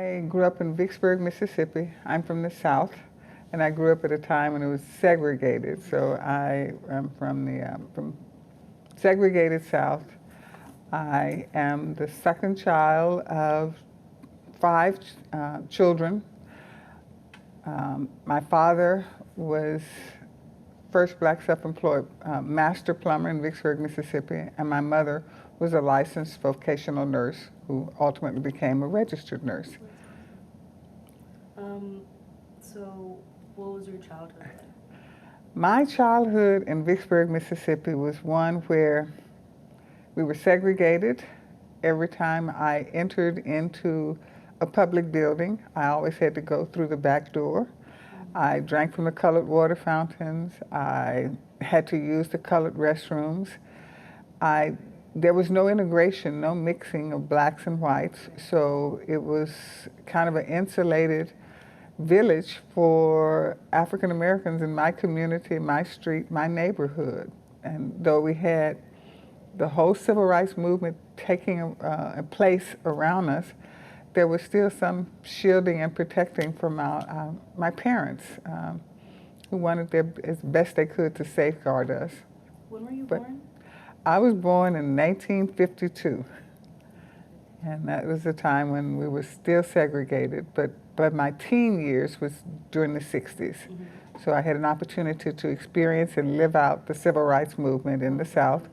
I grew up in Vicksburg, Mississippi. I'm from the South, and I grew up at a time when it was segregated. So I am from segregated South. I am the second child of five children. My father was first black self-employed master plumber in Vicksburg, Mississippi, and my mother was a licensed vocational nurse who ultimately became a registered nurse. So what was your childhood like? My childhood in Vicksburg, Mississippi was one where we were segregated. Every time I entered into a public building, I always had to go through the back door. I drank from the colored water fountains. I had to use the colored restrooms. There was no integration, no mixing of blacks and whites, so it was kind of an insulated village for African Americans in my community, my street, my neighborhood. And though we had the whole civil rights movement taking a place around us, there was still some shielding and protecting from my parents, who wanted as best they could to safeguard us. When were you born? I was born in 1952, and that was the time when we were still segregated, but my teen years was during the 60s. So I had an opportunity to experience and live out the civil rights movement in the South.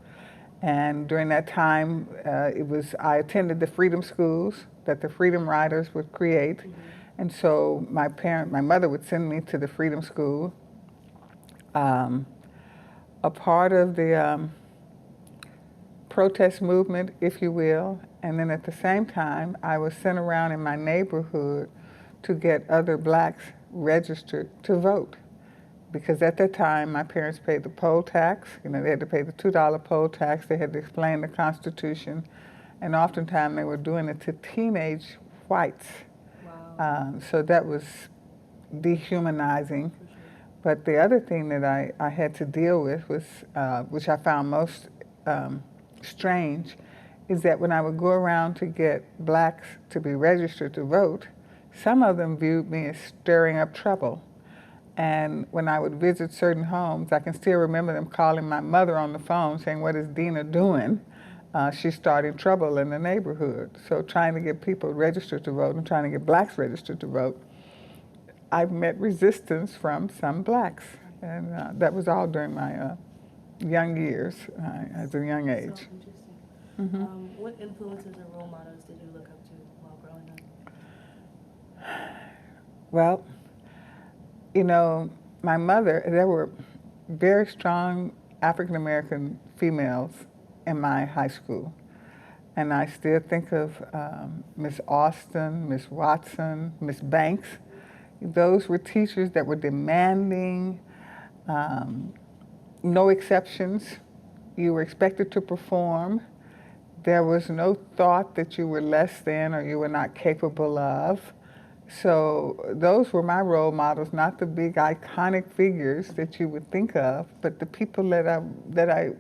And during that time, I attended the freedom schools that the Freedom Riders would create. And so my mother would send me to the freedom school. A part of the protest movement, if you will, and then at the same time, I was sent around in my neighborhood to get other blacks registered to vote. Because at that time, my parents paid the poll tax. You know, they had to pay the $2 poll tax. They had to explain the Constitution. And oftentimes they were doing it to teenage whites. Wow. So that was dehumanizing. But the other thing that I had to deal with was, which I found most strange, is that when I would go around to get blacks to be registered to vote, some of them viewed me as stirring up trouble. And when I would visit certain homes, I can still remember them calling my mother on the phone saying, "What is Dina doing? She's starting trouble in the neighborhood." So trying to get people registered to vote and trying to get blacks registered to vote, I've met resistance from some blacks. And that was all during my young years, as a young age. So interesting. What influences or role models did you look up to while growing up? Well, you know, my mother, there were very strong African American females in my high school. And I still think of Miss Austin, Miss Watson, Miss Banks. Those were teachers that were demanding, no exceptions. You were expected to perform. There was no thought that you were less than or you were not capable of. So those were my role models, not the big iconic figures that you would think of, but the people that I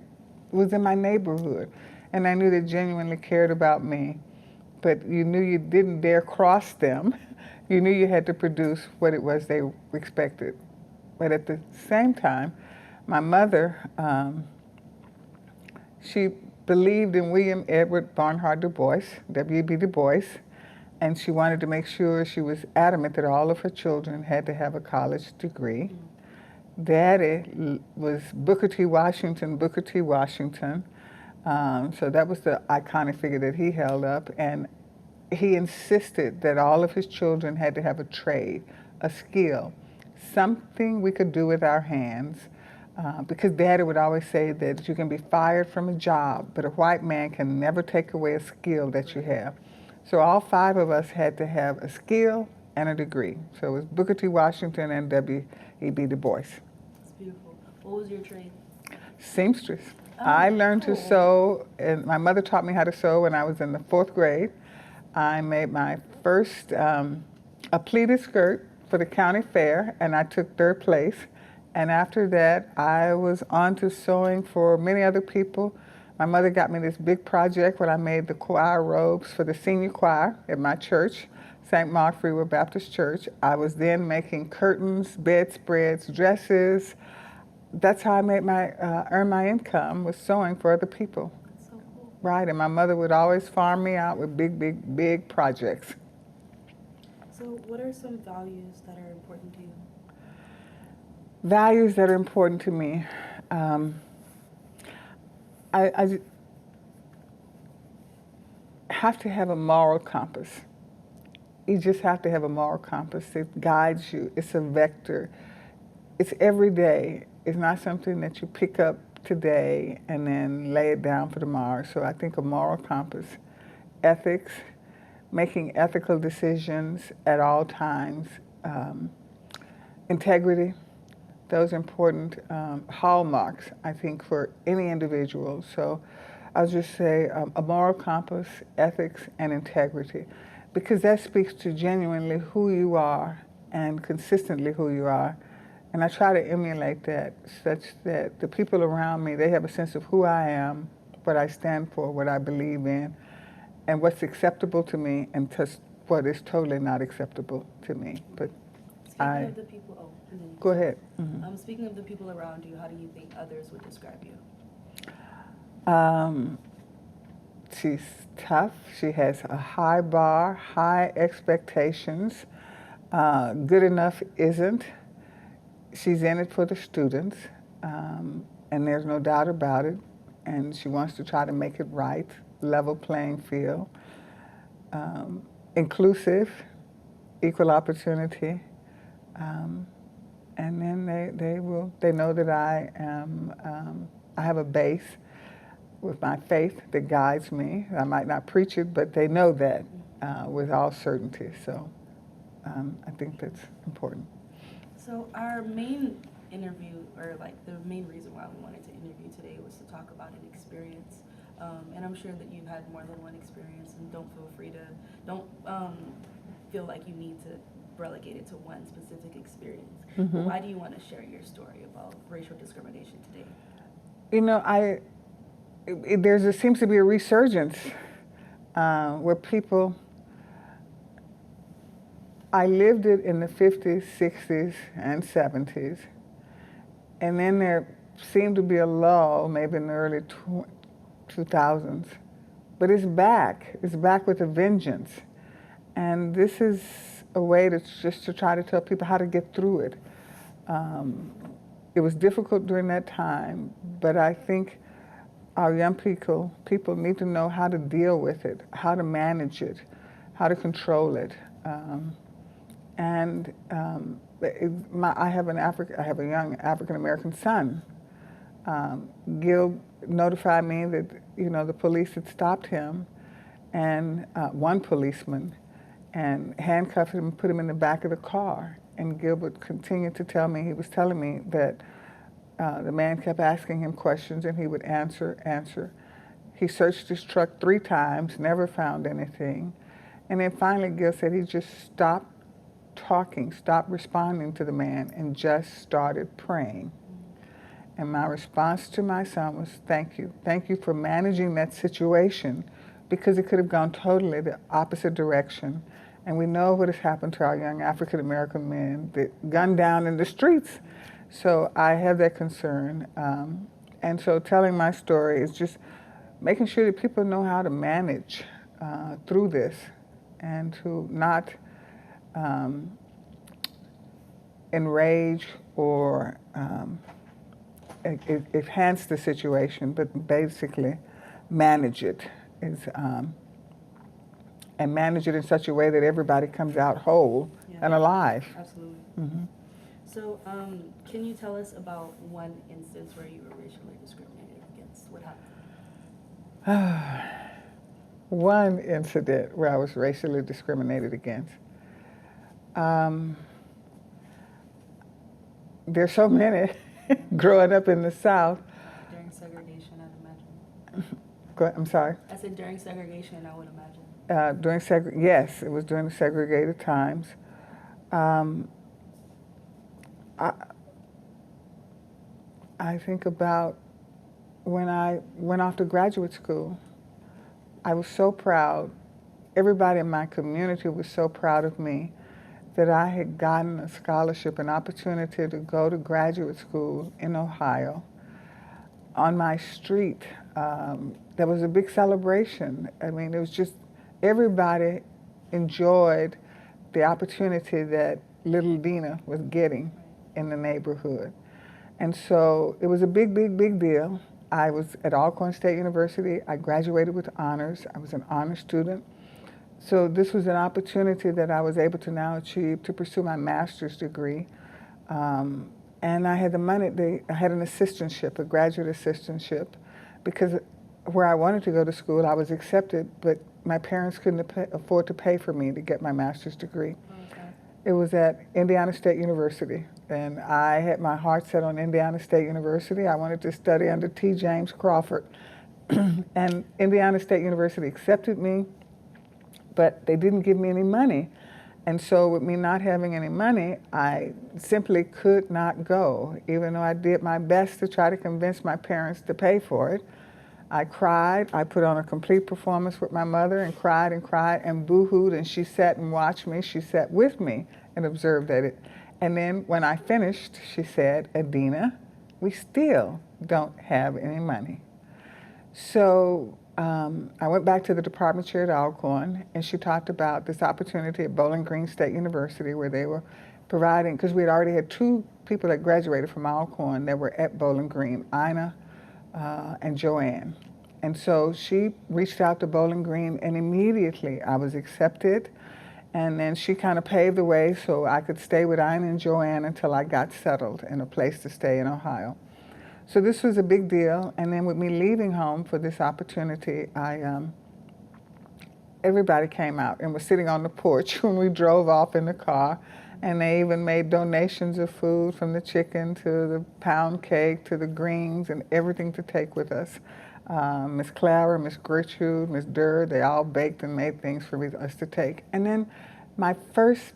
was in my neighborhood. And I knew they genuinely cared about me, but you knew you didn't dare cross them. You knew you had to produce what it was they expected. But at the same time, my mother, she believed in William Edward Barnhart Du Bois, W.B. Du Bois, and she wanted to make sure, she was adamant that all of her children had to have a college degree. Daddy was Booker T. Washington, Booker T. Washington. So that was the iconic figure that he held up. And he insisted that all of his children had to have a trade, a skill, something we could do with our hands. Because Daddy would always say that you can be fired from a job, but a white man can never take away a skill that you have. So all five of us had to have a skill and a degree. So it was Booker T. Washington and W.E.B. Du Bois. That's beautiful. What was your trade? Seamstress. I learned to sew, and my mother taught me how to sew when I was in the 4th grade. I made my first a pleated skirt for the county fair, and I took 3rd place. And after that, I was on to sewing for many other people My mother got me this big project when I made the choir robes for the senior choir at my church, St. Mark Freeway Baptist Church. I was then making curtains, bedspreads, dresses. That's how I made earn my income, was sewing for other people. That's so cool. Right, and my mother would always farm me out with big projects. So what are some values that are important to you? Values that are important to me. I have to have a moral compass. You just have to have a moral compass that guides you. It's a vector. It's every day. It's not something that you pick up today and then lay it down for tomorrow. So I think a moral compass, ethics, making ethical decisions at all times, integrity. Those important hallmarks, I think, for any individual. So I'll just say a moral compass, ethics, and integrity, because that speaks to genuinely who you are and consistently who you are. And I try to emulate that such that the people around me, they have a sense of who I am, what I stand for, what I believe in, and what's acceptable to me and what is totally not acceptable to me. But Speaking of the people, go ahead. Mm-hmm. Speaking of the people around you, how do you think others would describe you? She's tough. She has a high bar, high expectations. Good enough isn't. She's in it for the students, and there's no doubt about it. And she wants to try to make it right, level playing field, inclusive, equal opportunity. And then they know that I have a base with my faith that guides me. I might not preach it, but they know that with all certainty. So I think that's important. So our main interview, or like the main reason why we wanted to interview today, was to talk about an experience. And I'm sure that you've had more than one experience, and don't feel like you need to relegate it to one specific experience. Mm-hmm. Why do you want to share your story about racial discrimination today? You know, there seems to be a resurgence where people. I lived it in the 50s, 60s, and 70s, and then there seemed to be a lull, maybe in the early 2000s, but it's back. It's back with a vengeance, and this is a way to try to tell people how to get through it. It was difficult during that time, but I think our young people need to know how to deal with it, how to manage it, how to control it. I have a young African American son. Gil notified me that the police had stopped him, and one policeman, and handcuffed him and put him in the back of the car. And Gilbert continued to tell me, he was telling me that the man kept asking him questions and he would answer. He searched his truck 3 times, never found anything. And then finally Gil said he just stopped talking, stopped responding to the man, and just started praying. And my response to my son was, thank you. Thank you for managing that situation, because it could have gone totally the opposite direction. And we know what has happened to our young African American men, that gunned down in the streets. So I have that concern. And so telling my story is just making sure that people know how to manage through this, and to not enrage or enhance the situation, but basically manage it. And manage it in such a way that everybody comes out whole and alive. Absolutely. Mm-hmm. So can you tell us about one instance where you were racially discriminated against? What happened? One incident where I was racially discriminated against. There's so many growing up in the South. During segregation, I'd imagine. I'm sorry? I said during segregation, I would imagine. Yes, it was during the segregated times. I think about when I went off to graduate school, I was so proud. Everybody in my community was so proud of me that I had gotten a scholarship, an opportunity to go to graduate school in Ohio. On my street, there was a big celebration. I mean, it was just everybody enjoyed the opportunity that little Adena was getting in the neighborhood. And so it was a big, big, big deal. I was at Alcorn State University. I graduated with honors. I was an honor student. So this was an opportunity that I was able to now achieve to pursue my master's degree. And I had the money, I had an assistantship, a graduate assistantship, because where I wanted to go to school, I was accepted, but my parents couldn't afford to pay for me to get my master's degree. Okay. It was at Indiana State University, and I had my heart set on Indiana State University. I wanted to study under T. James Crawford. And Indiana State University accepted me, but they didn't give me any money. And so with me not having any money, I simply could not go, even though I did my best to try to convince my parents to pay for it. I cried. I put on a complete performance with my mother and cried and boo-hooed, and she sat and watched me. She sat with me and observed at it. And then when I finished, she said, "Adena, we still don't have any money." So I went back to the department chair at Alcorn, and she talked about this opportunity at Bowling Green State University where they were providing, because we had already had two people that graduated from Alcorn that were at Bowling Green, Ina and Joanne. And so she reached out to Bowling Green, and immediately I was accepted. And then she kind of paved the way so I could stay with Ina and Joanne until I got settled in a place to stay in Ohio. So this was a big deal, and then with me leaving home for this opportunity, everybody came out and was sitting on the porch when we drove off in the car, and they even made donations of food, from the chicken to the pound cake to the greens and everything to take with us. Miss Clara, Miss Gertrude, Miss Durr, they all baked and made things for us to take. And then my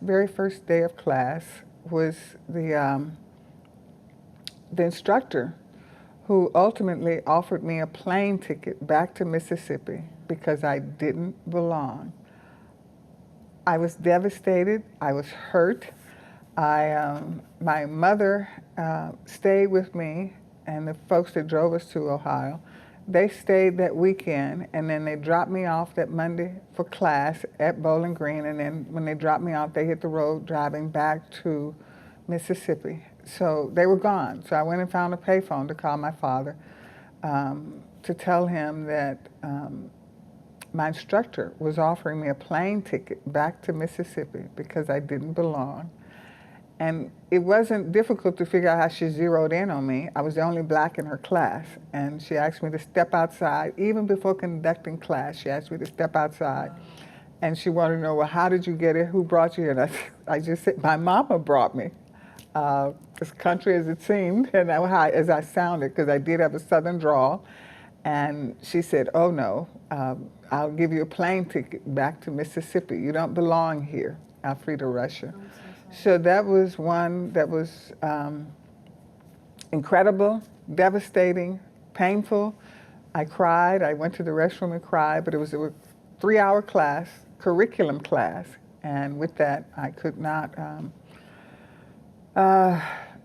very first day of class was the instructor who ultimately offered me a plane ticket back to Mississippi because I didn't belong. I was devastated. I was hurt. My mother stayed with me, and the folks that drove us to Ohio, they stayed that weekend, and then they dropped me off that Monday for class at Bowling Green, and then when they dropped me off, they hit the road driving back to Mississippi. So they were gone. So I went and found a payphone to call my father to tell him that my instructor was offering me a plane ticket back to Mississippi because I didn't belong. And it wasn't difficult to figure out how she zeroed in on me. I was the only black in her class, and she asked me to step outside. Even before conducting class, she asked me to step outside. And she wanted to know, well, how did you get here? Who brought you here? And I just said, my mama brought me. As country as it seemed, and as I sounded, because I did have a southern drawl. And she said, oh no, I'll give you a plane ticket back to Mississippi. You don't belong here, Alfreda Russia. So that was one that was incredible, devastating, painful. I cried. I went to the restroom and cried, but it was a 3-hour class, curriculum class. And with that, I could not, I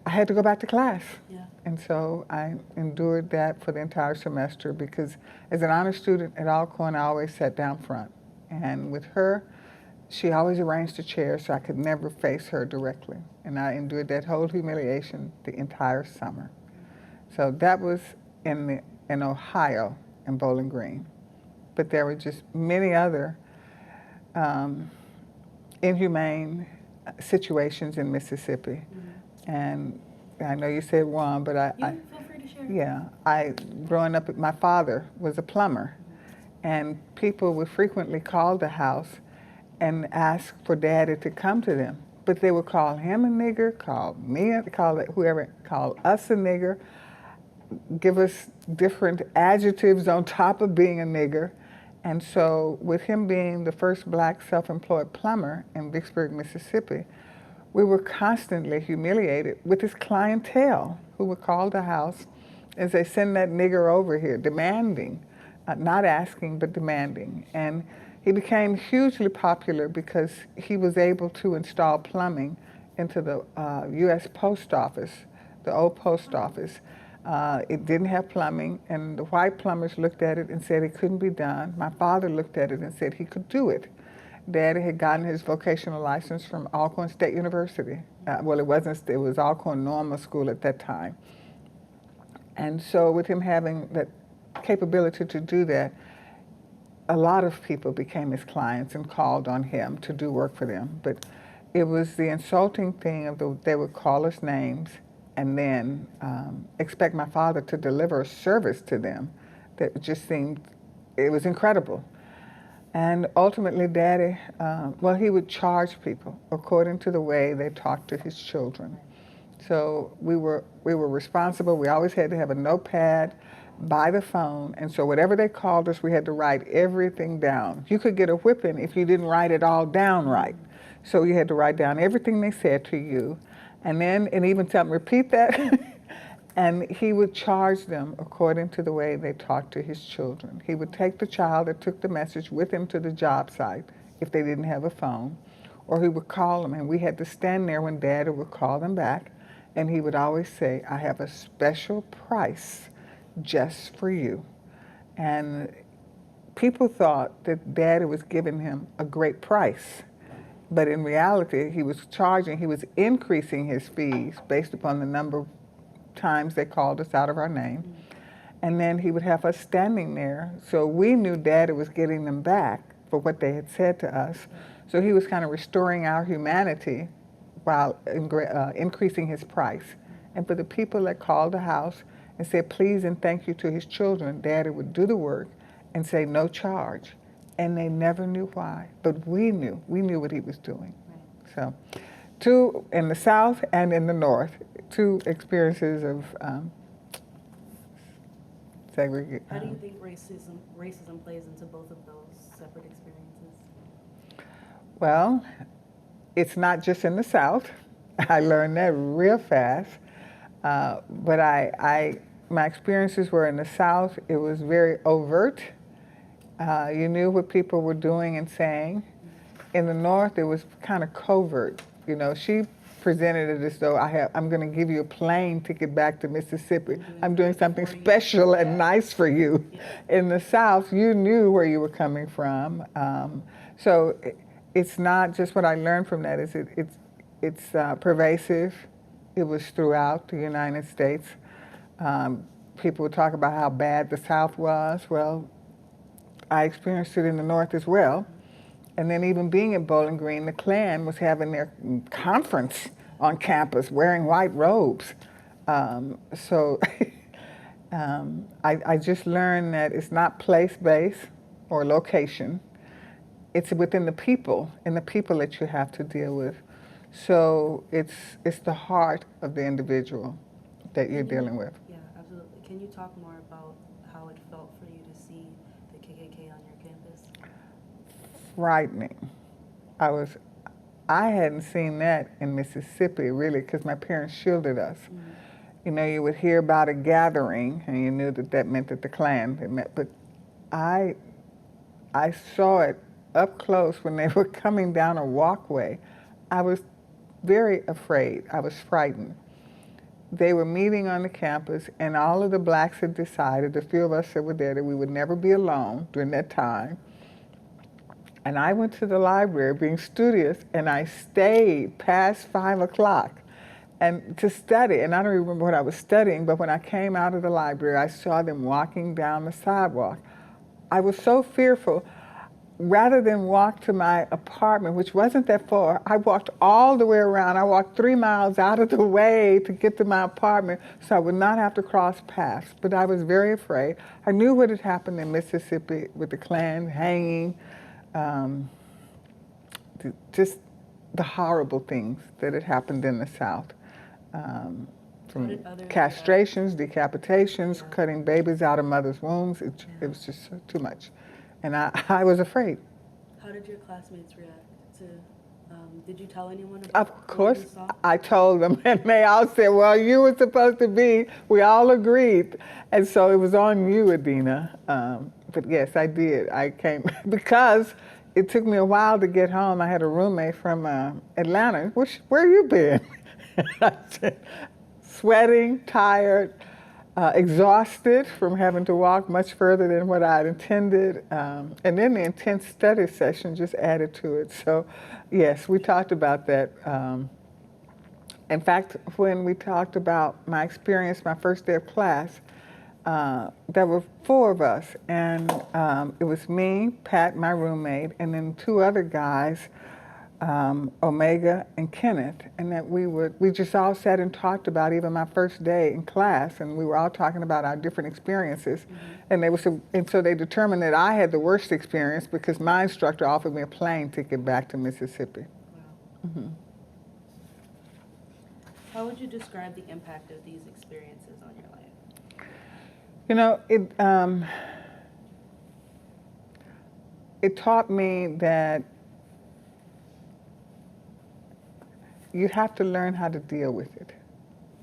had to go back to class. Yeah. And so I endured that for the entire semester because as an honor student at Alcorn, I always sat down front. And with her, she always arranged a chair so I could never face her directly. And I endured that whole humiliation the entire summer. So that was in Ohio, in Bowling Green. But there were just many other inhumane situations in Mississippi. Mm-hmm. And I know you said one, but feel free to share. Yeah, growing up, my father was a plumber. Mm-hmm. And people would frequently call the house and ask for Daddy to come to them. But they would call him a nigger, call me, whoever, call us a nigger, give us different adjectives on top of being a nigger. And so with him being the first black self-employed plumber in Vicksburg, Mississippi, we were constantly humiliated with his clientele who would call the house and say, send that nigger over here, demanding, not asking, but demanding. And he became hugely popular because he was able to install plumbing into the US Post Office, the old post office. It didn't have plumbing, and the white plumbers looked at it and said it couldn't be done. My father looked at it and said he could do it. Daddy had gotten his vocational license from Alcorn State University. Well, it wasn't, it was Alcorn Normal School at that time. And so with him having that capability to do that, a lot of people became his clients and called on him to do work for them. But it was the insulting thing of they would call us names and then expect my father to deliver a service to them that just seemed, it was incredible. And ultimately, Daddy, well, he would charge people according to the way they talked to his children. So we were responsible. We always had to have a notepad by the phone, and so whatever they called us, we had to write everything down. You could get a whipping if you didn't write it all down right. So you had to write down everything they said to you, and even tell them, repeat that. And he would charge them according to the way they talked to his children. He would take the child that took the message with him to the job site if they didn't have a phone, or he would call them, and we had to stand there when Daddy would call them back, and he would always say, I have a special price just for you. And people thought that Daddy was giving him a great price, but in reality, he was increasing his fees based upon the number of times they called us out of our name. And then he would have us standing there, so we knew Daddy was getting them back for what they had said to us. So he was kind of restoring our humanity while increasing his price. And for the people that called the house and said please and thank you to his children, Daddy would do the work and say no charge. And they never knew why, but we knew what he was doing. Right. So, two in the South and in the North, two experiences of segregation. How do you think racism plays into both of those separate experiences? Well, it's not just in the South. I learned that real fast. But my experiences were in the South. It was very overt. You knew what people were doing and saying. In the North, it was kind of covert. You know, she presented it as though I'm going to give you a plane ticket back to Mississippi. I'm doing something special and nice for you. In the South, you knew where you were coming from. So it's not just what I learned from that. It's pervasive. It was throughout the United States. People would talk about how bad the South was. Well, I experienced it in the North as well. And then even being at Bowling Green, the Klan was having their conference on campus wearing white robes. So I just learned that it's not place-based or location. It's within the people and the people that you have to deal with. So it's the heart of the individual that you're dealing with. Yeah, absolutely. Can you talk more about how it felt for you to see the KKK on your campus? Frightening. I hadn't seen that in Mississippi really because my parents shielded us. Mm-hmm. You know, you would hear about a gathering and you knew that meant that the Klan had met, but I saw it up close when they were coming down a walkway. I was very afraid. I was frightened. They were meeting on the campus and all of the blacks had decided, the few of us that were there, that we would never be alone during that time. And I went to the library being studious and I stayed past 5 o'clock and to study. And I don't remember what I was studying, but when I came out of the library, I saw them walking down the sidewalk. I was so fearful. Rather than walk to my apartment, which wasn't that far, I walked all the way around. I walked 3 miles out of the way to get to my apartment so I would not have to cross paths. But I was very afraid. I knew what had happened in Mississippi with the Klan hanging, just the horrible things that had happened in the South. From castrations, decapitations, cutting babies out of mothers' wombs. It was just too much. And I was afraid. How did your classmates react to Did you tell anyone about Of what you course, saw? I told them, and they all said, well, you were supposed to be. We all agreed. And so it was on you, Adena. But yes, I did. I came because it took me a while to get home. I had a roommate from Atlanta. Where you been? I said, sweating, tired, exhausted from having to walk much further than what I'd intended. And then the intense study session just added to it. So, yes, we talked about that. In fact, when we talked about my experience, my first day of class, there were four of us, and it was me, Pat, my roommate, and then two other guys, Omega and Kenneth, and that we just all sat and talked about even my first day in class, and we were all talking about our different experiences, and so they determined that I had the worst experience because my instructor offered me a plane ticket back to Mississippi. Wow. How would you describe the impact of these experiences on your life? You know, it taught me that you have to learn how to deal with it.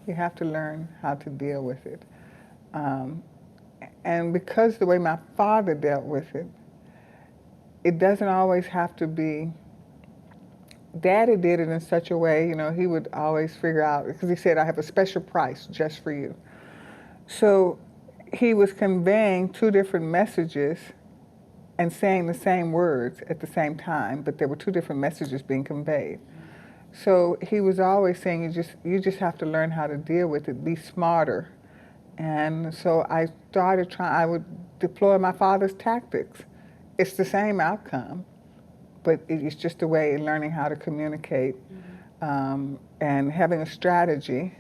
You have to learn how to deal with it. And because the way my father dealt with it, it doesn't always have to be. Daddy did it in such a way, you know, he would always figure out, because he said, I have a special price just for you. So he was conveying two different messages and saying the same words at the same time, but there were two different messages being conveyed. So he was always saying, you just have to learn how to deal with it, be smarter. And so I started I would deploy my father's tactics. It's the same outcome, but it's just a way of learning how to communicate and having a strategy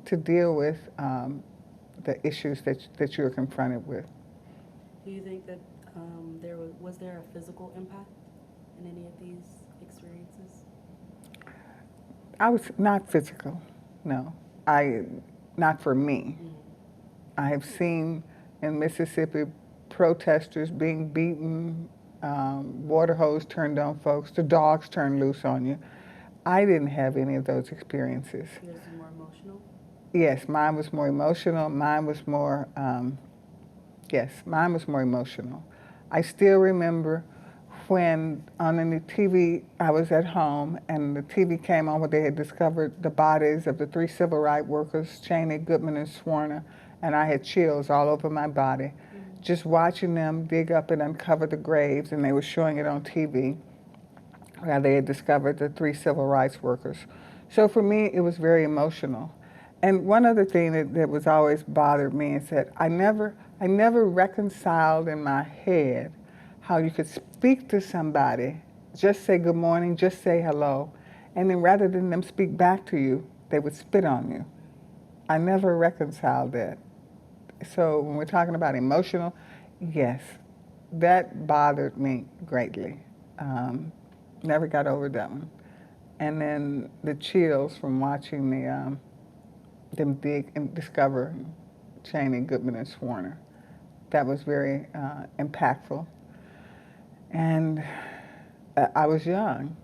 to deal with the issues that you're confronted with. Do you think that was there a physical impact in any of these experiences? I was not physical, no. Not for me. I have seen in Mississippi protesters being beaten, water hose turned on folks, the dogs turned loose on you. I didn't have any of those experiences. Yours was more emotional? Yes, mine was more emotional. Mine was more emotional. I still remember when on the TV, I was at home and the TV came on where they had discovered the bodies of the three civil rights workers, Cheney, Goodman, and Swarner, and I had chills all over my body. Just watching them dig up and uncover the graves, and they were showing it on TV, where they had discovered the three civil rights workers. So for me, it was very emotional. And one other thing that was always bothered me is that I never reconciled in my head how you could speak to somebody, just say good morning, just say hello, and then rather than them speak back to you, they would spit on you. I never reconciled that. So when we're talking about emotional, yes, that bothered me greatly. Never got over that one. And then the chills from watching them dig and discover Cheney, Goodman, and Swarner. That was very impactful. And I was young,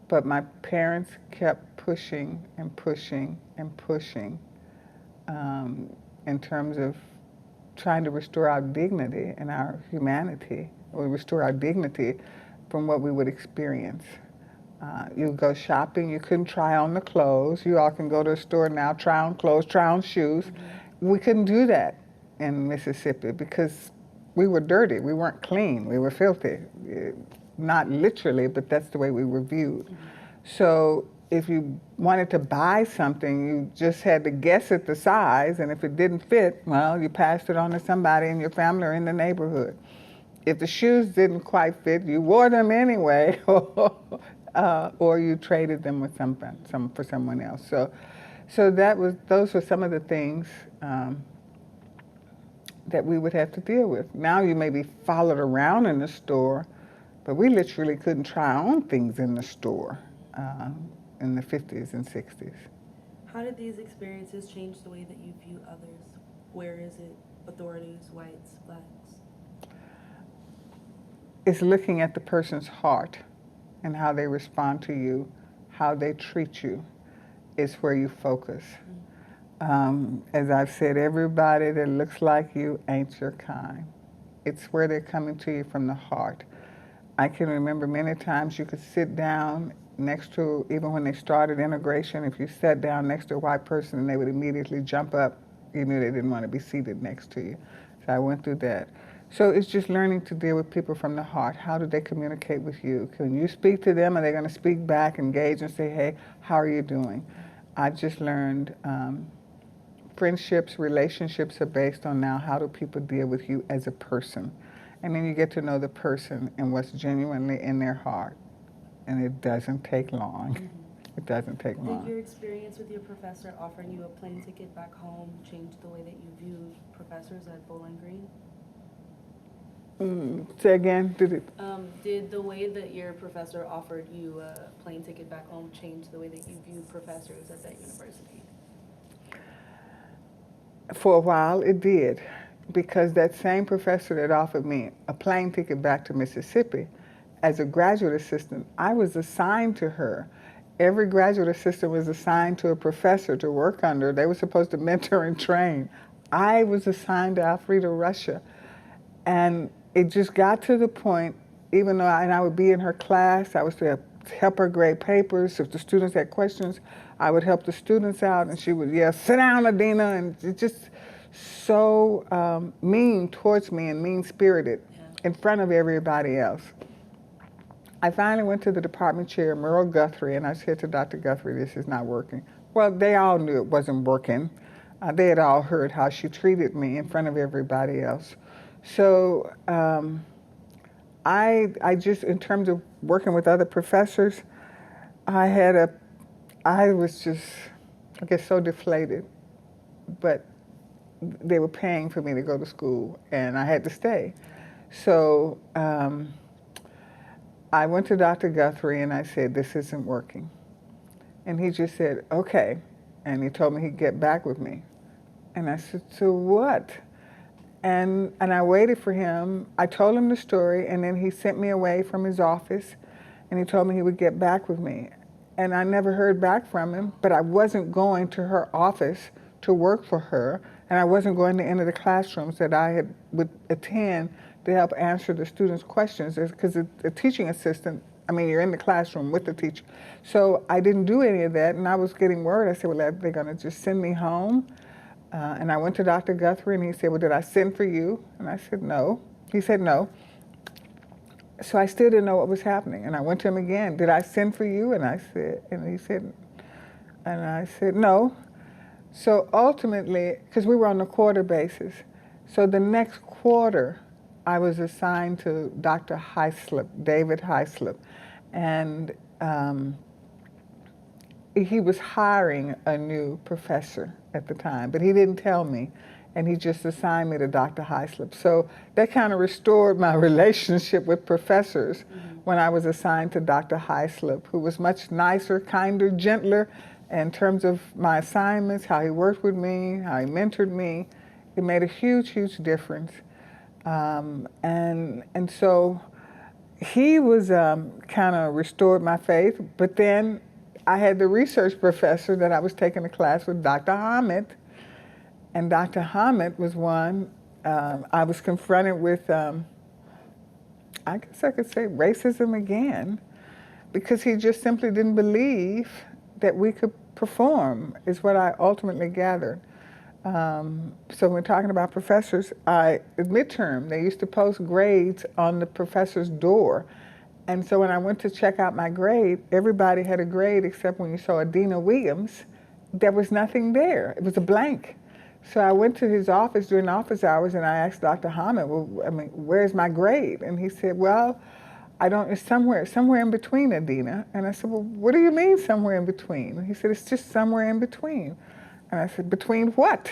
but my parents kept pushing and pushing and pushing in terms of trying to restore our dignity and our humanity, or restore our dignity from what we would experience. You go shopping, you couldn't try on the clothes. You all can go to a store now, try on clothes, try on shoes. We couldn't do that in Mississippi because we were dirty, we weren't clean, we were filthy. Not literally, but that's the way we were viewed. So if you wanted to buy something, you just had to guess at the size, and if it didn't fit, well, you passed it on to somebody in your family or in the neighborhood. If the shoes didn't quite fit, you wore them anyway, or you traded them with for someone else. So those were some of the things that we would have to deal with. Now you may be followed around in the store, but we literally couldn't try on things in the store in the 50s and 60s. How did these experiences change the way that you view others? Where is it? Authorities, whites, blacks? It's looking at the person's heart and how they respond to you, how they treat you, is where you focus. As I've said, everybody that looks like you ain't your kind. It's where they're coming to you from the heart. I can remember many times you could sit down next to, even when they started integration, if you sat down next to a white person and they would immediately jump up, you knew they didn't want to be seated next to you. So I went through that. So it's just learning to deal with people from the heart. How do they communicate with you? Can you speak to them? Are they going to speak back, engage, and say, hey, how are you doing? I just learned friendships, relationships are based on now how do people deal with you as a person. And then you get to know the person and what's genuinely in their heart. And it doesn't take long. It doesn't take long. Did your experience with your professor offering you a plane ticket back home change the way that you viewed professors at Bowling Green? Say again, Did the way that your professor offered you a plane ticket back home change the way that you viewed professors at that university? For a while it did, because that same professor that offered me a plane ticket back to Mississippi, as a graduate assistant, I was assigned to her. Every graduate assistant was assigned to a professor to work under. They were supposed to mentor and train. I was assigned to Alfreda Russia. And it just got to the point, even though I would be in her class, I was to help her grade papers. If the students had questions, I would help the students out, and she would yell, sit down, Adena, and it's just so mean towards me and mean-spirited in front of everybody else. I finally went to the department chair, Merle Guthrie, and I said to Dr. Guthrie, this is not working. Well, they all knew it wasn't working. They had all heard how she treated me in front of everybody else. So I just, in terms of working with other professors, I was just, I guess, so deflated. But they were paying for me to go to school, and I had to stay. So I went to Dr. Guthrie and I said, this isn't working. And he just said, okay. And he told me he'd get back with me. And I said, so what? And I waited for him. I told him the story, and then he sent me away from his office, and he told me he would get back with me. And I never heard back from him, but I wasn't going to her office to work for her, and I wasn't going to any of the classrooms that I would attend to help answer the students' questions, because a teaching assistant, I mean, you're in the classroom with the teacher. So I didn't do any of that, and I was getting worried. I said, well, they're going to just send me home. And I went to Dr. Guthrie, and he said, well, did I send for you? And I said, no. He said, no. So I still didn't know what was happening. And I went to him again, did I send for you? And I said, no. So ultimately, because we were on a quarter basis, so the next quarter, I was assigned to Dr. Hyslop, David Hyslop. And he was hiring a new professor at the time, but he didn't tell me, and he just assigned me to Dr. Hyslop. So that kind of restored my relationship with professors when I was assigned to Dr. Hyslop, who was much nicer, kinder, gentler in terms of my assignments, how he worked with me, how he mentored me. It made a huge, huge difference. And so he was kind of restored my faith, but then I had the research professor that I was taking a class with, Dr. Hamid, and Dr. Hamid was one I was confronted with, I guess I could say racism again, because he just simply didn't believe that we could perform, is what I ultimately gathered. So when we're talking about professors, at midterm, they used to post grades on the professor's door. And so when I went to check out my grade, everybody had a grade except when you saw Adena Williams, there was nothing there. It was a blank. So I went to his office during office hours and I asked Dr. Hamid, well, I mean, where's my grade? And he said, well, it's somewhere in between, Adena. And I said, well, what do you mean somewhere in between? And he said, it's just somewhere in between. And I said, between what?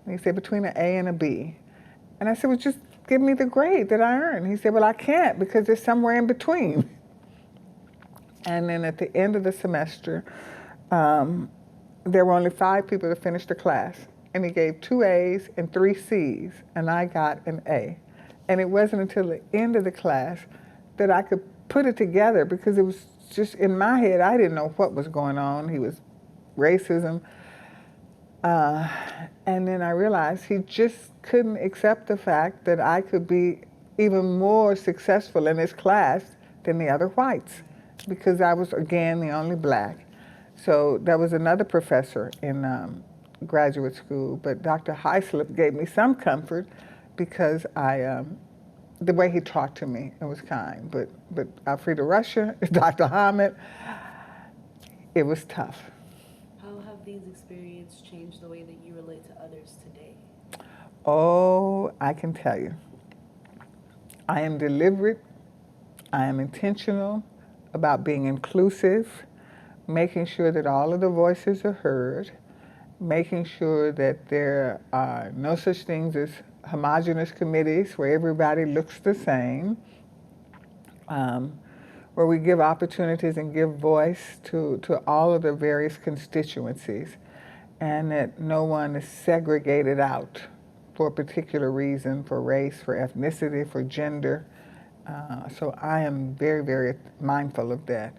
And he said, between an A and a B. And I said, well, just give me the grade that I earned. He said, well, I can't because it's somewhere in between. And then at the end of the semester, there were only 5 people to finish the class. And he gave 2 A's and 3 C's, and I got an A. And it wasn't until the end of the class that I could put it together because it was just in my head. I didn't know what was going on. He was racism. And then I realized he just couldn't accept the fact that I could be even more successful in his class than the other whites because I was, again, the only black. So there was another professor in graduate school, but Dr. Hyslop gave me some comfort because the way he talked to me, it was kind. But Alfreda Russia, Dr. Hamid, it was tough. How have these experiences changed the way that you relate to others today? Oh, I can tell you. I am deliberate. I am intentional about being inclusive, making sure that all of the voices are heard, making sure that there are no such things as homogenous committees where everybody looks the same, where we give opportunities and give voice to all of the various constituencies, and that no one is segregated out for a particular reason, for race, for ethnicity, for gender. So I am very, very mindful of that.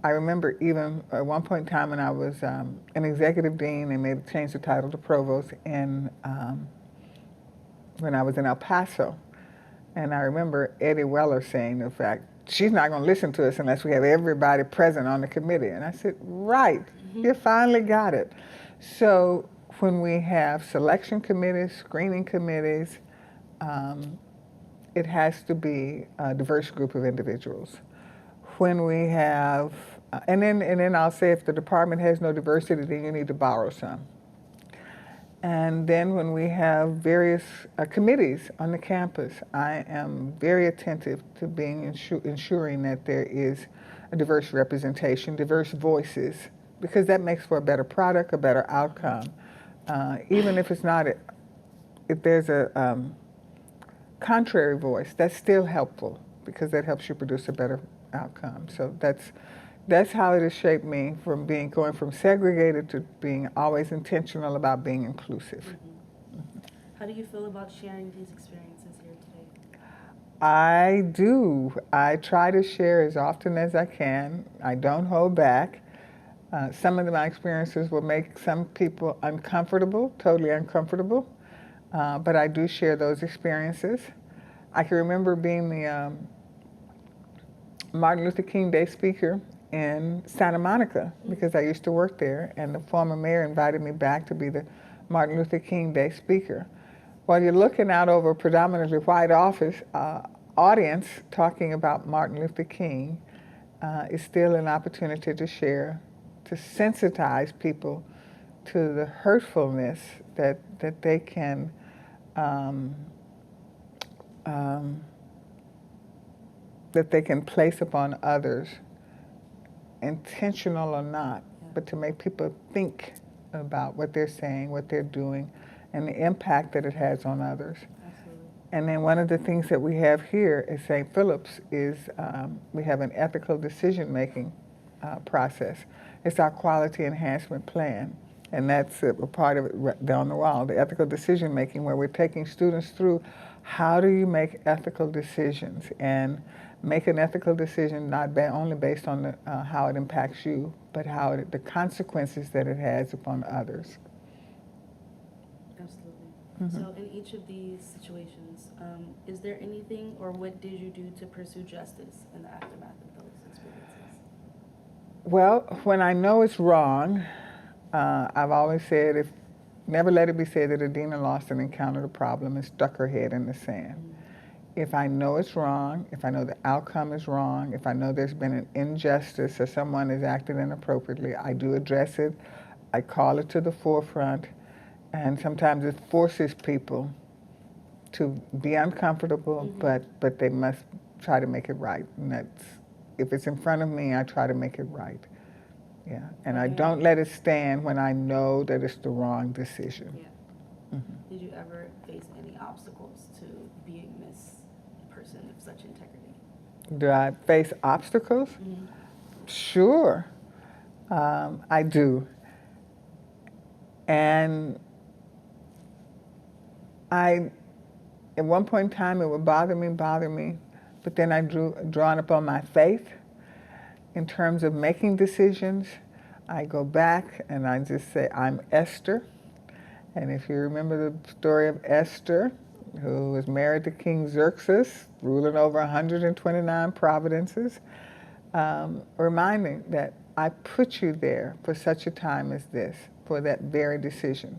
I remember even at one point in time when I was an executive dean, they made change the title to provost when I was in El Paso. And I remember Eddie Weller saying the fact, she's not going to listen to us unless we have everybody present on the committee. And I said, right, you finally got it. So when we have selection committees, screening committees, it has to be a diverse group of individuals. When we have, and then I'll say if the department has no diversity, then you need to borrow some. And then when we have various committees on the campus, I am very attentive to being ensuring that there is a diverse representation, diverse voices, because that makes for a better product, a better outcome. Even if it's not, if there's a contrary voice, that's still helpful because that helps you produce a better outcome. So that's how it has shaped me from going from segregated to being always intentional about being inclusive. Mm-hmm. How do you feel about sharing these experiences here today? I do. I try to share as often as I can. I don't hold back. Some of my experiences will make some people uncomfortable, totally uncomfortable, but I do share those experiences. I can remember being the Martin Luther King Day speaker in Santa Monica because I used to work there, and the former mayor invited me back to be the Martin Luther King Day speaker. While you're looking out over a predominantly white audience talking about Martin Luther King, is still an opportunity to share, to sensitize people to the hurtfulness that they can that they can place upon others, intentional or not, but to make people think about what they're saying, what they're doing, and the impact that it has on others. Absolutely. And then one of the things that we have here at St. Philip's is we have an ethical decision-making process. It's our quality enhancement plan. And that's a part of it down the wall, the ethical decision-making, where we're taking students through how do you make ethical decisions and make an ethical decision not only based on how it impacts you, but how the consequences that it has upon others. Absolutely. Mm-hmm. So in each of these situations, is there anything or what did you do to pursue justice in the aftermath of those experiences? Well, when I know it's wrong, I've always said, never let it be said that Adena Losten encountered a problem and stuck her head in the sand. Mm-hmm. If I know it's wrong, if I know the outcome is wrong, if I know there's been an injustice or someone has acted inappropriately, I do address it. I call it to the forefront, and sometimes it forces people to be uncomfortable, mm-hmm. but they must try to make it right. And that's, if it's in front of me, I try to make it right. Yeah, and I don't let it stand when I know that it's the wrong decision. Yeah. Mm-hmm. Did you ever face any obstacles to being this person of such integrity? Do I face obstacles? Mm-hmm. Sure, I do. And at one point in time, it would bother me, but then I drawn upon my faith in terms of making decisions. I go back and I just say, I'm Esther. And if you remember the story of Esther, who was married to King Xerxes, ruling over 129 provinces, reminding that I put you there for such a time as this, for that very decision.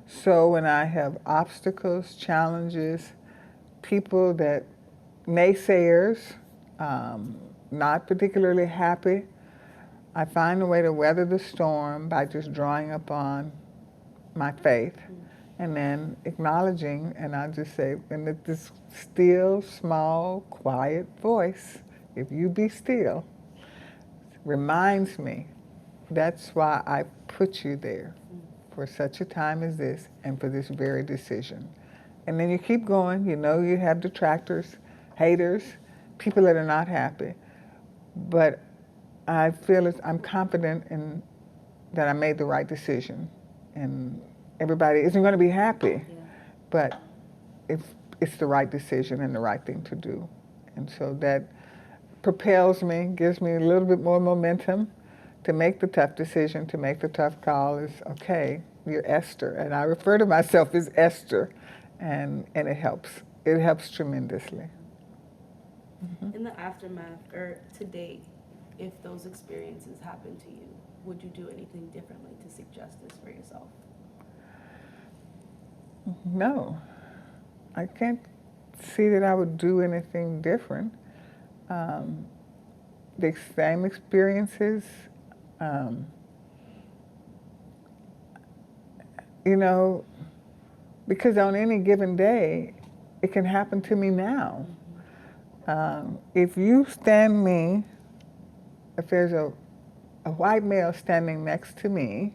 So when I have obstacles, challenges, people that, naysayers, not particularly happy, I find a way to weather the storm by just drawing upon my faith and then acknowledging, and I just say, in this still, small, quiet voice, if you be still, reminds me, that's why I put you there for such a time as this and for this very decision. And then you keep going. You know you have detractors, haters, people that are not happy. But I feel I'm confident in that I made the right decision. And everybody isn't going to be happy, but it's the right decision and the right thing to do. And so that propels me, gives me a little bit more momentum to make the tough decision, to make the tough call. Is okay, you're Esther. And I refer to myself as Esther, and it helps. It helps tremendously. Mm-hmm. In the aftermath, or to date, if those experiences happen to you, would you do anything differently to seek justice for yourself? No, I can't see that I would do anything different. The same experiences, you know, because on any given day, it can happen to me now. If you stand me, if there's a white male standing next to me,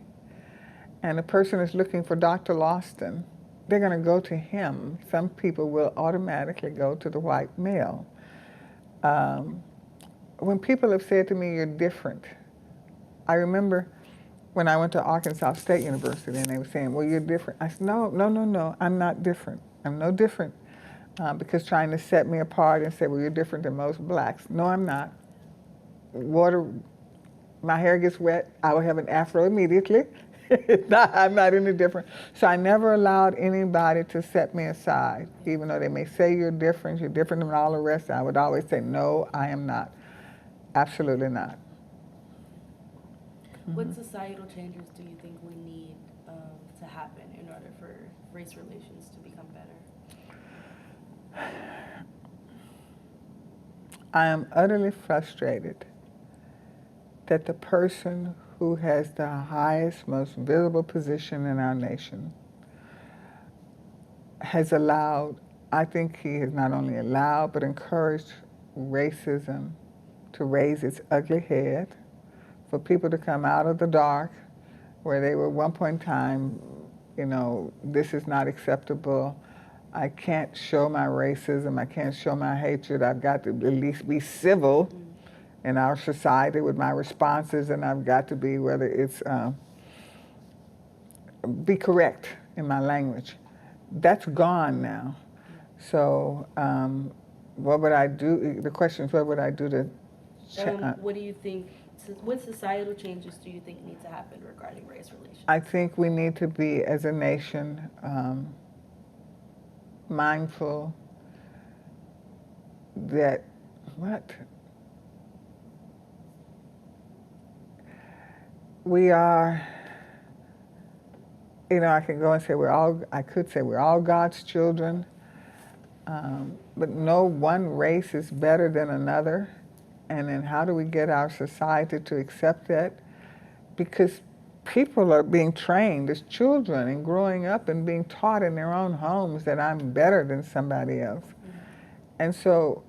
and the person is looking for Dr. Losten, they're going to go to him. Some people will automatically go to the white male. When people have said to me, you're different, I remember when I went to Arkansas State University and they were saying, well, you're different. I said, no, I'm not different. I'm no different. Because trying to set me apart and say, well, you're different than most blacks. No, I'm not. My hair gets wet, I will have an afro immediately. I'm not any different. So I never allowed anybody to set me aside, even though they may say you're different than all the rest. I would always say, no, I am not. Absolutely not. What societal changes do you think we need to happen in order for race relations to become better? I am utterly frustrated that the person who has the highest, most visible position in our nation has allowed, I think he has not only allowed, but encouraged racism to raise its ugly head, for people to come out of the dark, where they were at one point in time, you know, this is not acceptable. I can't show my racism, I can't show my hatred, I've got to at least be civil in our society with my responses, and I've got to be, whether it's, be correct in my language. That's gone now. So what would I do? The question is, what would I do to what do you think, what societal changes do you think need to happen regarding race relations? I think we need to be, as a nation, mindful that, we are, you know, I can go and say I could say we're all God's children, but no one race is better than another. And then how do we get our society to accept that? Because people are being trained as children and growing up and being taught in their own homes that I'm better than somebody else. And so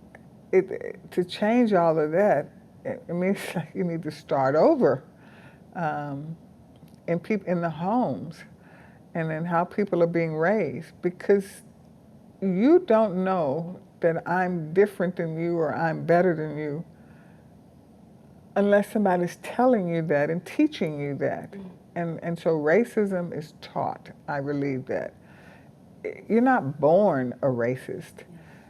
to change all of that, it means like you need to start over in the homes and in how people are being raised, because you don't know that I'm different than you or I'm better than you unless somebody's telling you that and teaching you that. And so racism is taught. I believe that. You're not born a racist.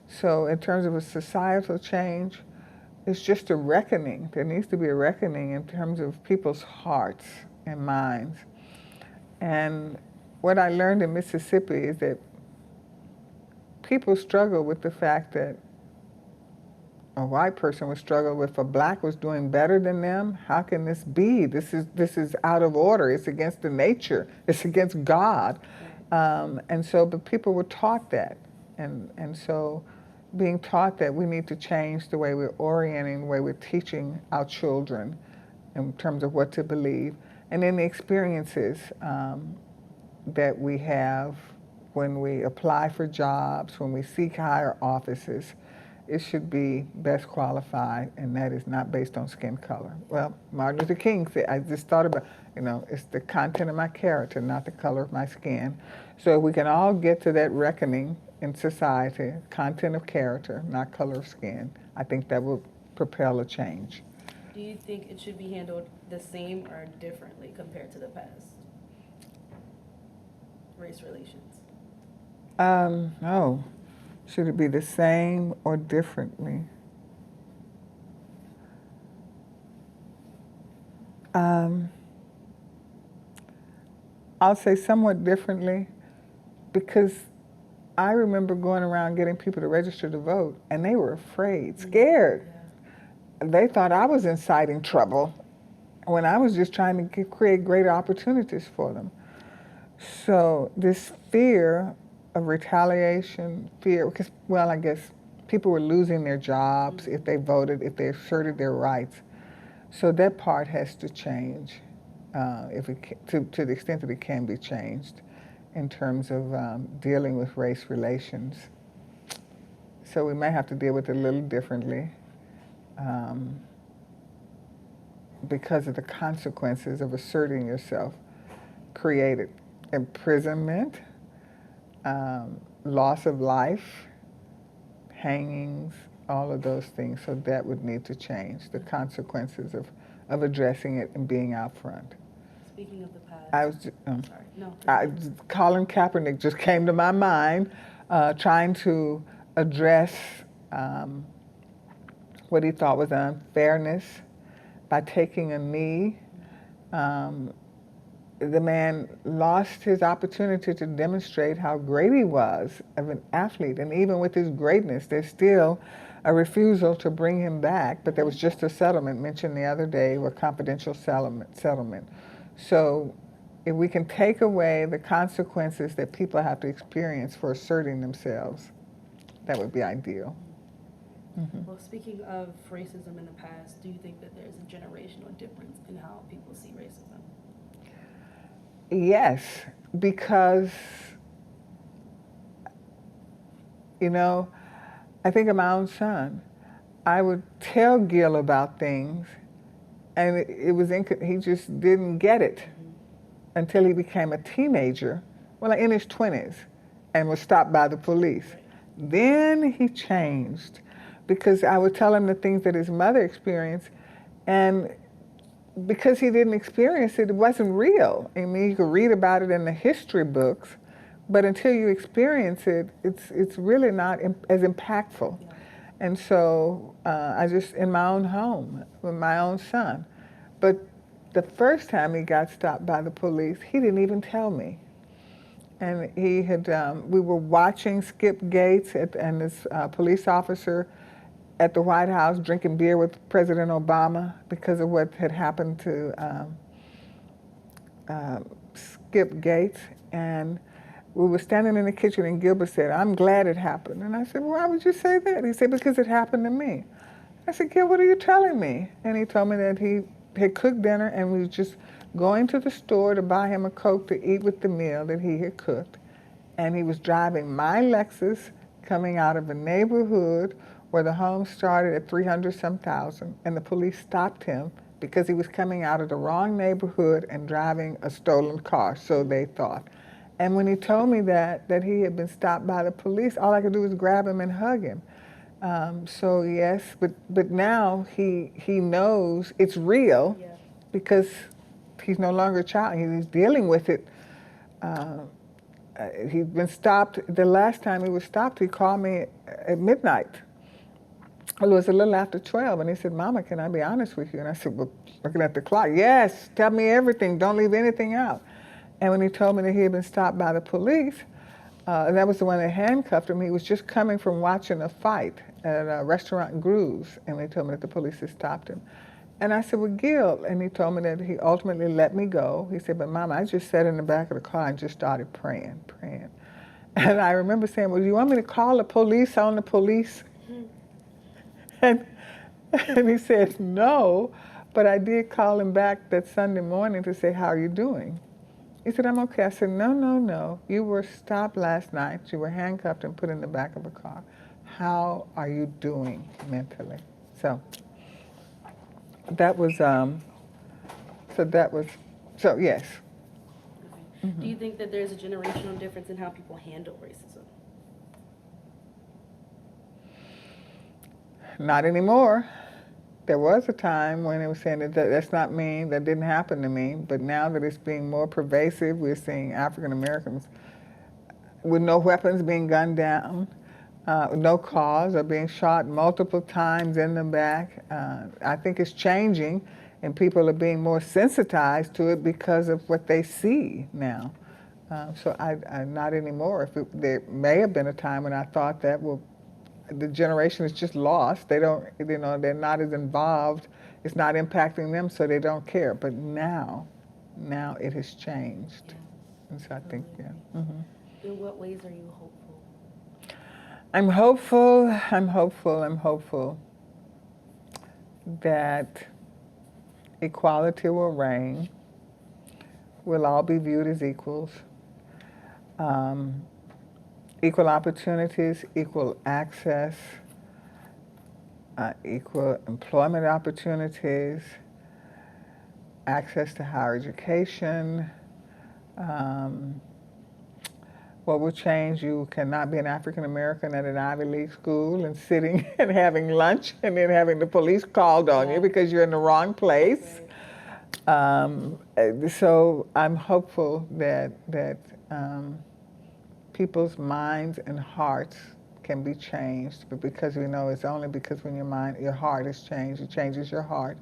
So in terms of a societal change, it's just a reckoning. There needs to be a reckoning in terms of people's hearts and minds. And what I learned in Mississippi is that people struggle with the fact that a white person would struggle with a black was doing better than them. How can this be? This is out of order. It's against the nature. It's against God. And so, but people were taught that. And so being taught that we need to change the way we're orienting, the way we're teaching our children in terms of what to believe. And then the experiences that we have when we apply for jobs, when we seek higher offices, it should be best qualified, and that is not based on skin color. Well, Martin Luther King said, I just thought about, it's the content of my character, not the color of my skin. So if we can all get to that reckoning in society, content of character, not color of skin, I think that will propel a change. Do you think it should be handled the same or differently compared to the past? Race relations. Oh. Should it be the same or differently? I'll say somewhat differently, because I remember going around getting people to register to vote, and they were afraid, scared. Yeah. They thought I was inciting trouble when I was just trying to create greater opportunities for them. So this fear of retaliation, fear, because, well, I guess people were losing their jobs if they voted, if they asserted their rights. So that part has to change, to the extent that it can be changed in terms of dealing with race relations. So we may have to deal with it a little differently because of the consequences of asserting yourself created imprisonment, loss of life, hangings, all of those things. So that would need to change, the consequences of addressing it and being out front. Speaking of the past. I was, sorry, no. Colin Kaepernick just came to my mind, trying to address what he thought was unfairness by taking a knee. The man lost his opportunity to demonstrate how great he was of an athlete. And even with his greatness, there's still a refusal to bring him back. But there was just a settlement mentioned the other day, a confidential settlement. So if we can take away the consequences that people have to experience for asserting themselves, that would be ideal. Mm-hmm. Well, speaking of racism in the past, do you think that there's a generational difference in how people see racism? Yes, because, I think of my own son. I would tell Gil about things, and he just didn't get it until he became a teenager, in his 20s, and was stopped by the police. Then he changed, because I would tell him the things that his mother experienced, and because he didn't experience it, it wasn't real. I mean, you could read about it in the history books, but until you experience it, it's really not as impactful. Yeah. And so I just, in my own home, with my own son. But the first time he got stopped by the police, he didn't even tell me. And we were watching Skip Gates and this police officer at the White House drinking beer with President Obama because of what had happened to Skip Gates. And we were standing in the kitchen and Gilbert said, "I'm glad it happened." And I said, "Well, why would you say that?" He said, "Because it happened to me." I said, "Gil, what are you telling me?" And he told me that he had cooked dinner and we was just going to the store to buy him a Coke to eat with the meal that he had cooked. And he was driving my Lexus coming out of a neighborhood where the home started at 300-some thousand, and the police stopped him because he was coming out of the wrong neighborhood and driving a stolen car, so they thought. And when he told me that he had been stopped by the police, all I could do was grab him and hug him. So yes, but now he knows it's real, yeah, because he's no longer a child. He's dealing with it He'd been stopped. The last time he was stopped, he called me at midnight. Well, it was a little after 12, and he said, "Mama, can I be honest with you?" And I said, "Well," looking at the clock, "Yes, tell me everything. Don't leave anything out." And when he told me that he had been stopped by the police, and that was the one that handcuffed him, he was just coming from watching a fight at a restaurant in Grooves, and they told me that the police had stopped him. And I said, "Well, Gil," and he told me that he ultimately let me go. He said, "But Mama, I just sat in the back of the car and just started praying. And I remember saying, "Well, do you want me to call the police on the police?" And he said, "No," but I did call him back that Sunday morning to say, "How are you doing?" He said, "I'm okay." I said, No. You were stopped last night. You were handcuffed and put in the back of a car. How are you doing mentally?" So that was, yes. Okay. Do you think that there's a generational difference in how people handle racism? Not anymore. There was a time when it was saying that's not me, that didn't happen to me, but now that it's being more pervasive, we're seeing African Americans with no weapons being gunned down, no cause, or being shot multiple times in the back. I think it's changing, and people are being more sensitized to it because of what they see now. So I not anymore. There may have been a time when I thought that, well, the generation is just lost. They don't, they're not as involved. It's not impacting them, so they don't care. But now it has changed. Yeah. And so I think, yeah. Mm-hmm. In what ways are you hopeful? I'm hopeful that equality will reign. We'll all be viewed as equals. Equal opportunities, equal access, equal employment opportunities, access to higher education. What will change? You cannot be an African American at an Ivy League school and sitting and having lunch and then having the police called on you because you're in the wrong place. Right. So I'm hopeful that people's minds and hearts can be changed, but because we know it's only because when your heart is changed, it changes your heart,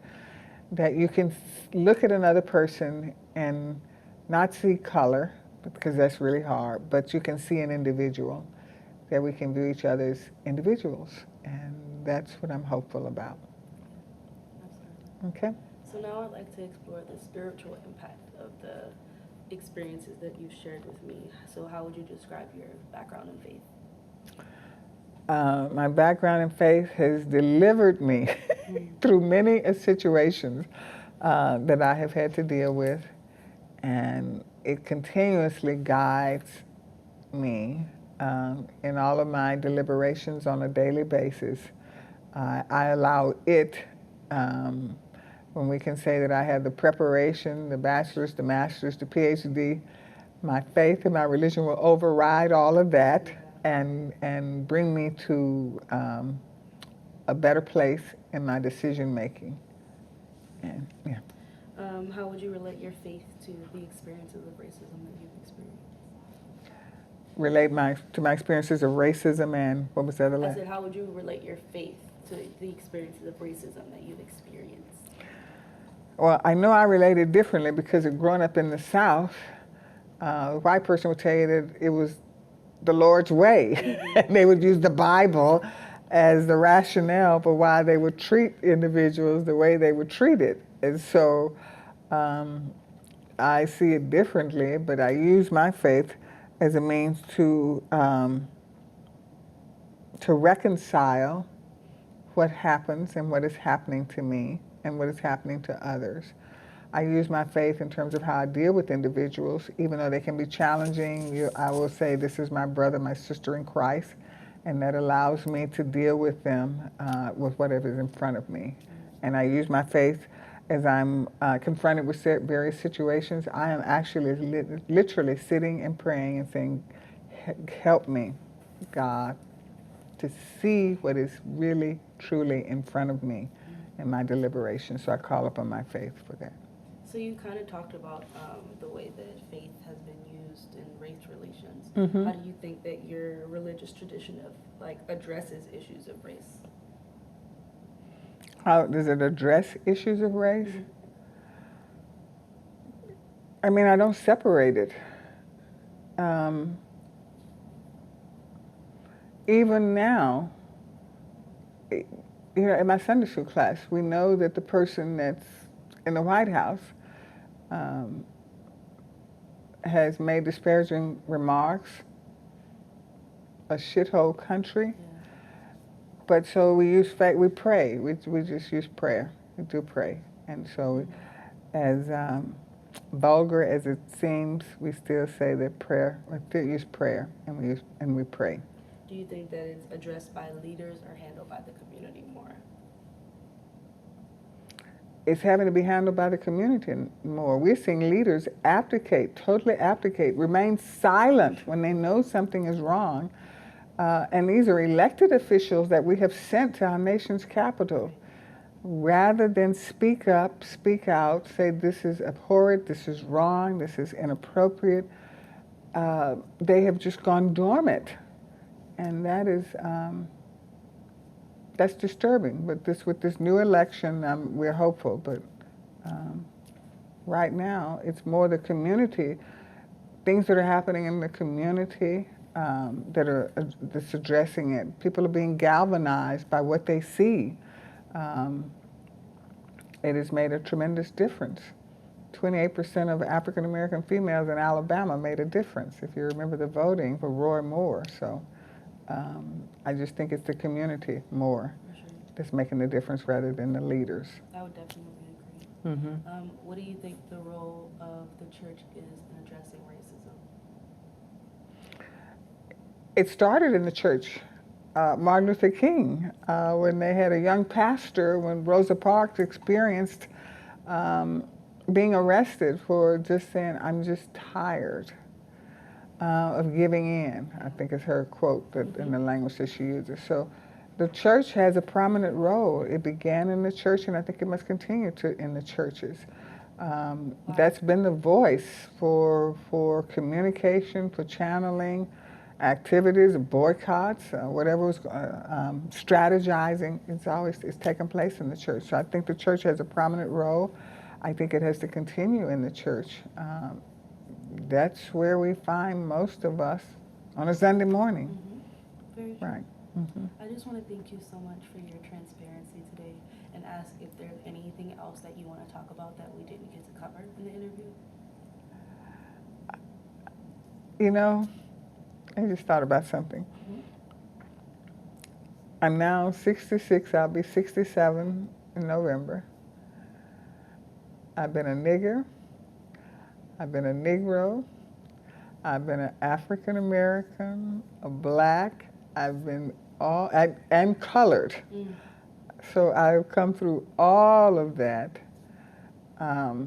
that you can look at another person and not see color, because that's really hard, but you can see an individual, that we can view each other as individuals, and that's what I'm hopeful about. Absolutely. Okay? So now I'd like to explore the spiritual impact of the experiences that you've shared with me. So how would you describe your background in faith? My background in faith has delivered me through many situations that I have had to deal with, and it continuously guides me in all of my deliberations on a daily basis. I allow it, when we can say that I have the preparation, the bachelor's, the master's, the PhD, my faith and my religion will override all of that and bring me to a better place in my decision making. And yeah. How would you relate your faith to the experiences of racism that you've experienced? Relate to my experiences of racism and what was the other? I said, how would you relate your faith to the experiences of racism that you've experienced? Well, I know I related differently because growing up in the South, a white person would tell you that it was the Lord's way. And they would use the Bible as the rationale for why they would treat individuals the way they were treated. And so I see it differently, but I use my faith as a means to reconcile what happens and what is happening to me and what is happening to others. I use my faith in terms of how I deal with individuals, even though they can be challenging. I will say, this is my brother, my sister in Christ, and that allows me to deal with them with whatever is in front of me. And I use my faith as I'm confronted with various situations. I am actually literally sitting and praying and saying, help me, God, to see what is really, truly in front of me in my deliberation. So I call upon my faith for that. So you kind of talked about the way that faith has been used in race relations. Mm-hmm. How do you think that your religious tradition of like addresses issues of race? How does it address issues of race? Mm-hmm. I mean, I don't separate it. Um, Even now, you know, in my Sunday school class, we know that the person that's in the White House um, has made disparaging remarks, a shithole country. Yeah. But so we use faith, we pray. We just use prayer. We do pray. And so, as vulgar as it seems, we still say that prayer. We still use prayer, and we pray. Do you think that it's addressed by leaders or handled by the community more? It's having to be handled by the community more. We're seeing leaders abdicate, totally abdicate, remain silent when they know something is wrong. And these are elected officials that we have sent to our nation's capital. Rather than speak up, speak out, say this is abhorrent, this is wrong, this is inappropriate, they have just gone dormant. And that is, that's disturbing. But with this new election, we're hopeful. But right now, it's more the community, things that are happening in the community that's addressing it. People are being galvanized by what they see. It has made a tremendous difference. 28% of African American females in Alabama made a difference, if you remember the voting for Roy Moore. So I just think it's the community more that's making the difference rather than the leaders. I would definitely agree. Mm-hmm. What do you think the role of the church is in addressing racism? It started in the church. Martin Luther King, when they had a young pastor, when Rosa Parks experienced being arrested for just saying, "I'm just tired of giving in," I think is her quote in the language that she uses. So the church has a prominent role. It began in the church, and I think it must continue to in the churches. That's been the voice for communication, for channeling, activities, boycotts, whatever was strategizing. It's taken place in the church. So I think the church has a prominent role. I think it has to continue in the church. That's where we find most of us on a Sunday morning. Mm-hmm. Very true. Right. Mm-hmm. I just want to thank you so much for your transparency today and ask if there's anything else that you want to talk about that we didn't get to cover in the interview. You know, I just thought about something. Mm-hmm. I'm now 66. I'll be 67 in November. I've been a nigger. I've been a Negro. I've been an African American, a black. I've been and colored. Mm. So I've come through all of that. I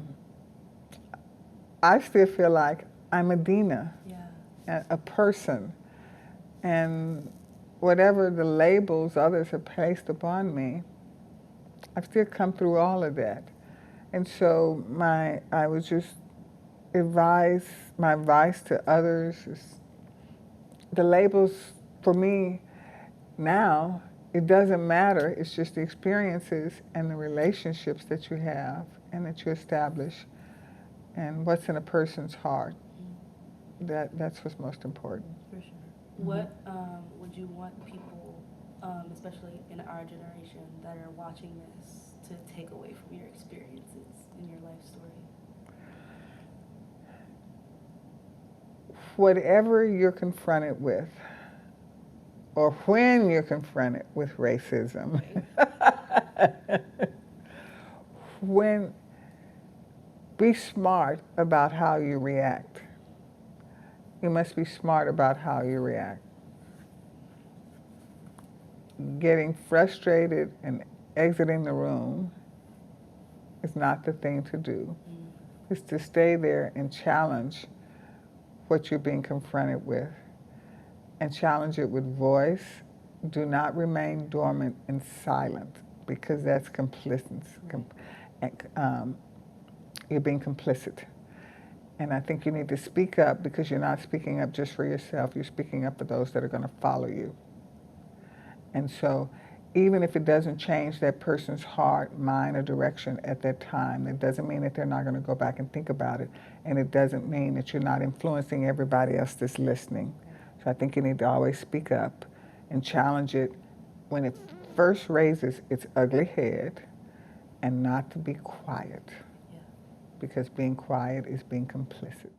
still feel like I'm Adena, a person. And whatever the labels others have placed upon me, I've still come through all of that. And so my advice to others is the labels for me now, it doesn't matter. It's just the experiences and the relationships that you have and that you establish and what's in a person's heart. That's what's most important. For sure. Mm-hmm. What would you want people, especially in our generation that are watching this, to take away from your experiences in your life story? Whatever you're confronted with, or when you're confronted with racism, be smart about how you react. You must be smart about how you react. Getting frustrated and exiting the room is not the thing to do. It's to stay there and challenge what you're being confronted with, and challenge it with voice. Do not remain dormant and silent, because that's complicity. you're being complicit. And I think you need to speak up because you're not speaking up just for yourself, you're speaking up for those that are going to follow you. And so even if it doesn't change that person's heart, mind, or direction at that time, it doesn't mean that they're not going to go back and think about it. And it doesn't mean that you're not influencing everybody else that's listening. So I think you need to always speak up and challenge it when it first raises its ugly head, and not to be quiet. Yeah. Because being quiet is being complicit.